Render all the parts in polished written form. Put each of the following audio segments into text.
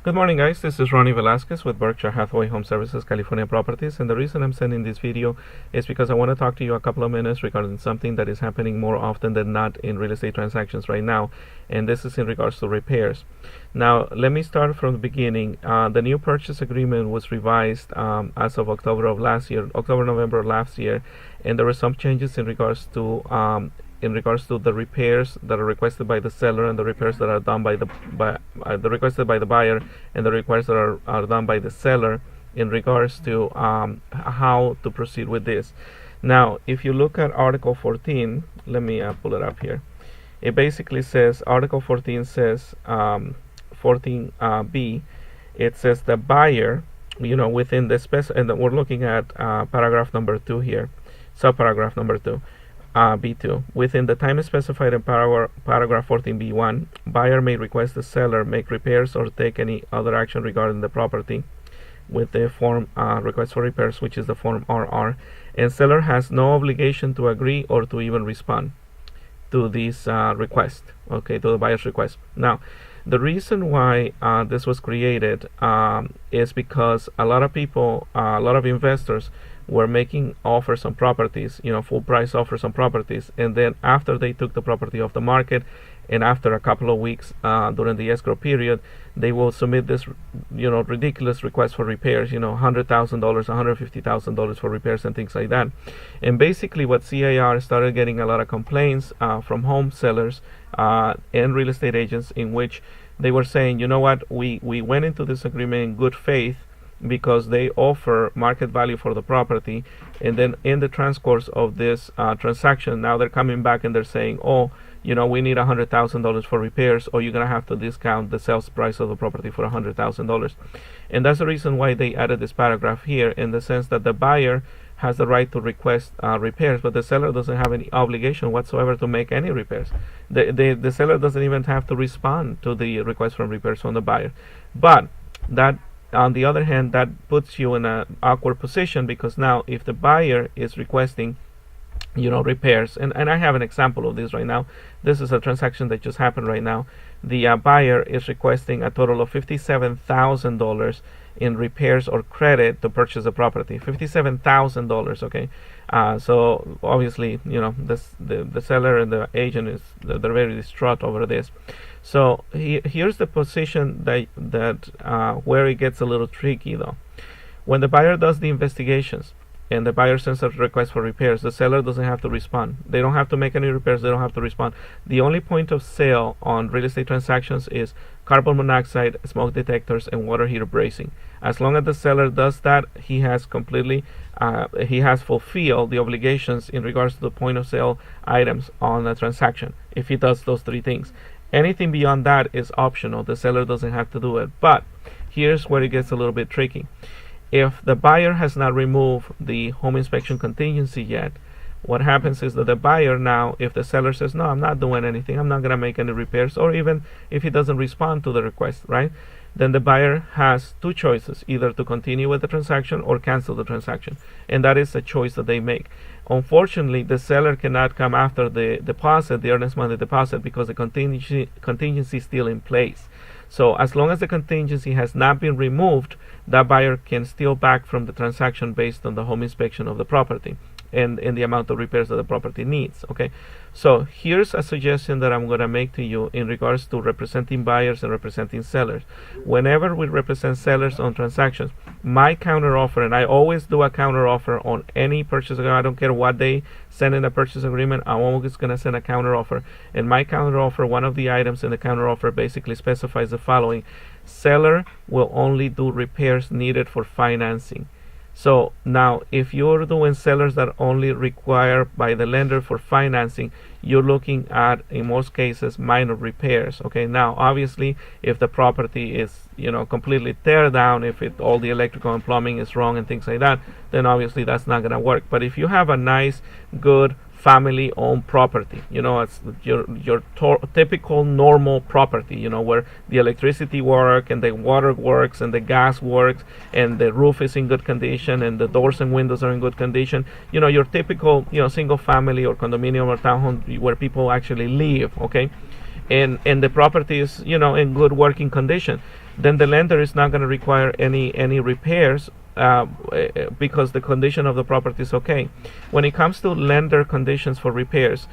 Good morning, guys. This is Ronnie Velasquez with Berkshire Hathaway Home Services California Properties, and the reason I'm sending this video is because I want to talk to you a couple of minutes regarding something that is happening more often than not in real estate transactions right now, and this is in regards to repairs. Now, let me start from the beginning. The new purchase agreement was revised as of November of last year, and there were some changes in regards to the repairs that are requested by the seller and the repairs that are done by the requested by the buyer and the requests that are done by the seller in regards to how to proceed with this. Now, if you look at Article 14, let me pull it up here. It basically says, Article 14 says, 14b, it says the buyer, within the and we're looking at paragraph number 2 here, subparagraph number 2. B2. Within the time specified in paragraph 14b1, buyer may request the seller make repairs or take any other action regarding the property with the form request for repairs, which is the form RR, and seller has no obligation to agree or to even respond to this request, to the buyer's request. Now, the reason why this was created is because a lot of people, a lot of investors were making offers on properties, full price offers on properties, and then after they took the property off the market, and after a couple of weeks during the escrow period, they will submit this, ridiculous request for repairs, $100,000, $150,000 for repairs and things like that. And basically, what CAR started getting a lot of complaints from home sellers and real estate agents, in which they were saying, you know what, we went into this agreement in good faith, because they offer market value for the property, and then in the transcourse of this transaction, now they're coming back and they're saying, we need $100,000 for repairs, or you're gonna have to discount the sales price of the property for $100,000. And that's the reason why they added this paragraph here, in the sense that the buyer has the right to request repairs, but the seller doesn't have any obligation whatsoever to make any repairs. The seller doesn't even have to respond to the request for repairs from the buyer. But that, on the other hand, that puts you in an awkward position, because now if the buyer is requesting repairs, and I have an example of this right now. This is a transaction that just happened right now. The buyer is requesting a total of $57,000 in repairs or credit to purchase the property. $57,000. Okay, so obviously, the seller and the agent they're very distraught over this. So here's the position that where it gets a little tricky, though. When the buyer does the investigations and the buyer sends a request for repairs, the seller doesn't have to respond. They don't have to make any repairs. They don't have to respond. The only point of sale on real estate transactions is carbon monoxide, smoke detectors, and water heater bracing. As long as the seller does that, he has fulfilled the obligations in regards to the point of sale items on a transaction, if he does those three things. Anything beyond that is optional. The seller doesn't have to do it. But here's where it gets a little bit tricky. If the buyer has not removed the home inspection contingency yet, what happens is that the buyer now, if the seller says, no, I'm not doing anything, I'm not going to make any repairs, or even if he doesn't respond to the request, right? Then the buyer has two choices, either to continue with the transaction or cancel the transaction. And that is a choice that they make. Unfortunately, the seller cannot come after the deposit, the earnest money deposit, because the contingency is still in place. So as long as the contingency has not been removed, that buyer can still back from the transaction based on the home inspection of the property and the amount of repairs that the property needs. Okay, so here's a suggestion that I'm going to make to you in regards to representing buyers and representing sellers. Whenever we represent sellers on transactions, my counter offer, and I always do a counter offer on any purchase agreement, I don't care what they send in a purchase agreement, I'm always going to send a counter offer. And my counter offer, one of the items in the counter offer basically specifies the following: seller will only do repairs needed for financing. So now, if you're doing sellers that only require by the lender for financing, you're looking at, in most cases, minor repairs. Okay, now obviously, if the property is completely tear down, if all the electrical and plumbing is wrong and things like that, then obviously that's not gonna work. But if you have a nice, good family-owned property, it's your typical normal property, where the electricity works and the water works and the gas works and the roof is in good condition and the doors and windows are in good condition, your typical single family or condominium or townhome where people actually live. Okay, and the property is in good working condition. then the lender is not going to require any repairs because the condition of the property is okay. When it comes to lender conditions for repairs,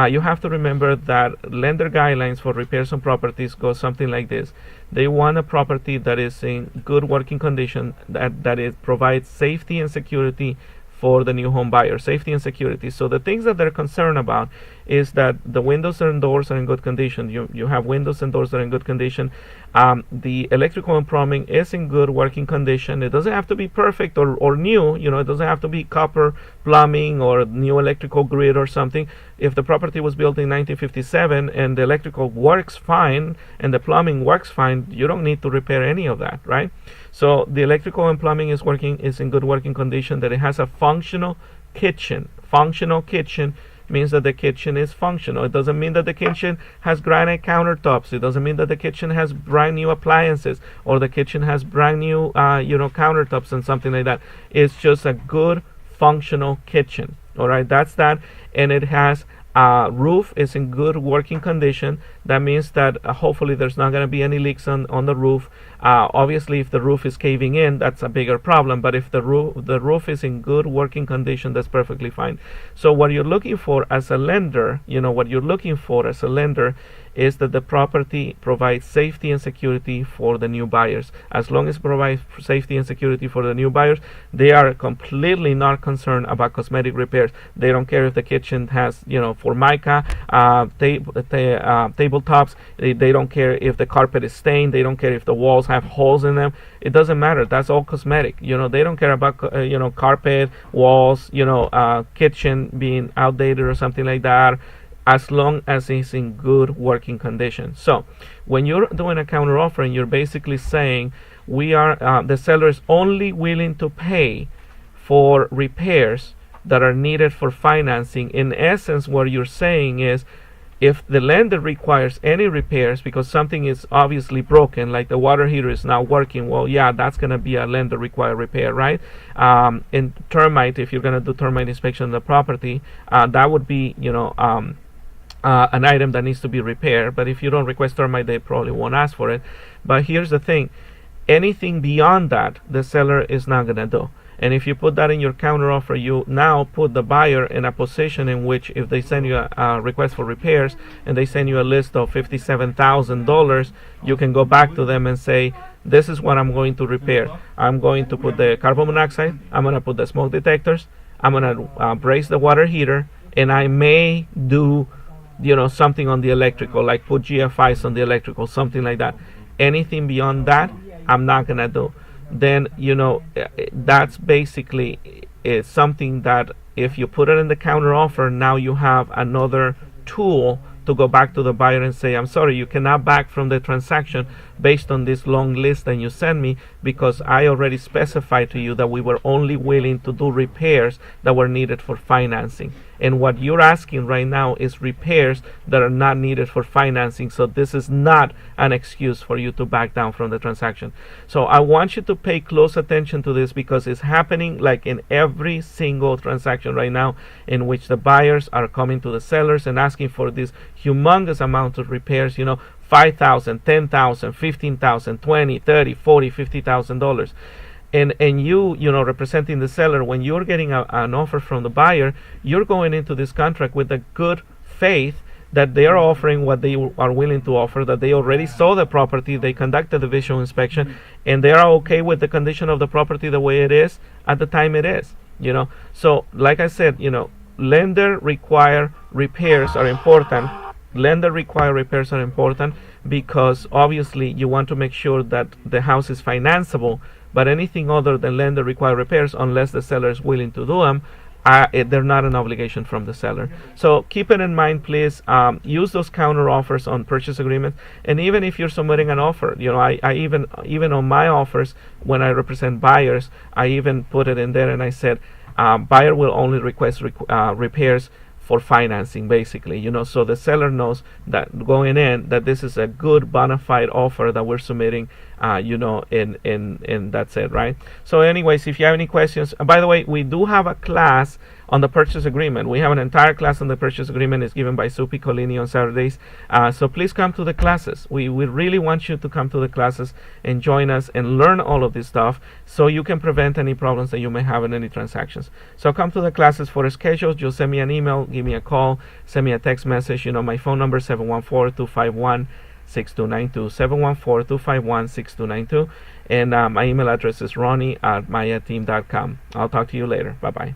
you have to remember that lender guidelines for repairs on properties go something like this. They want a property that is in good working condition, that it provides safety and security for the new home buyer, safety and security. So the things that they're concerned about is that the windows and doors are in good condition. You have windows and doors that are in good condition. The electrical and plumbing is in good working condition. It doesn't have to be perfect or new. It doesn't have to be copper plumbing or new electrical grid or something. If the property was built in 1957 and the electrical works fine and the plumbing works fine, you don't need to repair any of that, right? So the electrical and plumbing is in good working condition, that it has a functional kitchen. Functional kitchen means that the kitchen is functional. It doesn't mean that the kitchen has granite countertops. It doesn't mean that the kitchen has brand new appliances or the kitchen has brand new countertops and something like that. It's just a good functional kitchen. All right, that's that. And it has roof is in good working condition. That means that hopefully there's not going to be any leaks on the roof. Obviously, if the roof is caving in, that's a bigger problem. But if the roof is in good working condition, that's perfectly fine. So what you're looking for as a lender, is that the property provides safety and security for the new buyers. As long as it provides safety and security for the new buyers, they are completely not concerned about cosmetic repairs. They don't care if the kitchen has, Formica, tabletops. They don't care if the carpet is stained. They don't care if the walls have holes in them. It doesn't matter. That's all cosmetic. They don't care about, carpet, walls, kitchen being outdated or something like that, as long as it's in good working condition. So when you're doing a counter offer and you're basically saying the seller is only willing to pay for repairs that are needed for financing, in essence what you're saying is, if the lender requires any repairs because something is obviously broken, like the water heater is not working, well, yeah, that's going to be a lender required repair, right? In termite, if you're going to do termite inspection on the property, that would be, an item that needs to be repaired. But if you don't request termite, they probably won't ask for it. But here's the thing, anything beyond that, the seller is not going to do. And if you put that in your counter offer, you now put the buyer in a position in which if they send you a request for repairs and they send you a list of $57,000, you can go back to them and say, this is what I'm going to repair. I'm going to put the carbon monoxide, I'm going to put the smoke detectors, I'm going to brace the water heater, and I may do something on the electrical, like put GFIs on the electrical, something like that. Anything beyond that, I'm not going to do. Then that's basically something that if you put it in the counter offer, now you have another tool to go back to the buyer and say, I'm sorry, you cannot back from the transaction based on this long list that you sent me, because I already specified to you that we were only willing to do repairs that were needed for financing. And what you're asking right now is repairs that are not needed for financing. So this is not an excuse for you to back down from the transaction. So I want you to pay close attention to this, because it's happening like in every single transaction right now, in which the buyers are coming to the sellers and asking for this humongous amount of repairs, $5,000, $10,000, $15,000, $20,000, $30,000, $40,000, $50,000. And you representing the seller, when you're getting an offer from the buyer, you're going into this contract with a good faith that they are offering what they are willing to offer, that they already saw the property, they conducted the visual inspection, and they are okay with the condition of the property the way it is at the time it is. So like I said, lender require repairs are important. Because obviously you want to make sure that the house is financeable. But anything other than lender require repairs, unless the seller is willing to do them, they're not an obligation from the seller. So keep it in mind, please. Use those counter offers on purchase agreements. And even if you're submitting an offer, I even on my offers, when I represent buyers, I even put it in there and I said, buyer will only request repairs for financing, basically, so the seller knows that going in, that this is a good bona fide offer that we're submitting, and that's it, right? So anyways, if you have any questions, by the way, we do have a class on the purchase agreement. We have an entire class on the purchase agreement. It's given by Sue Piccolini on Saturdays. So please come to the classes. We really want you to come to the classes and join us and learn all of this stuff so you can prevent any problems that you may have in any transactions. So come to the classes. For a schedule, just send me an email, give me a call, send me a text message. My phone number is 714-251-6292, 714-251-6292. And my email address is ronnie@mayateam.com. I'll talk to you later. Bye-bye.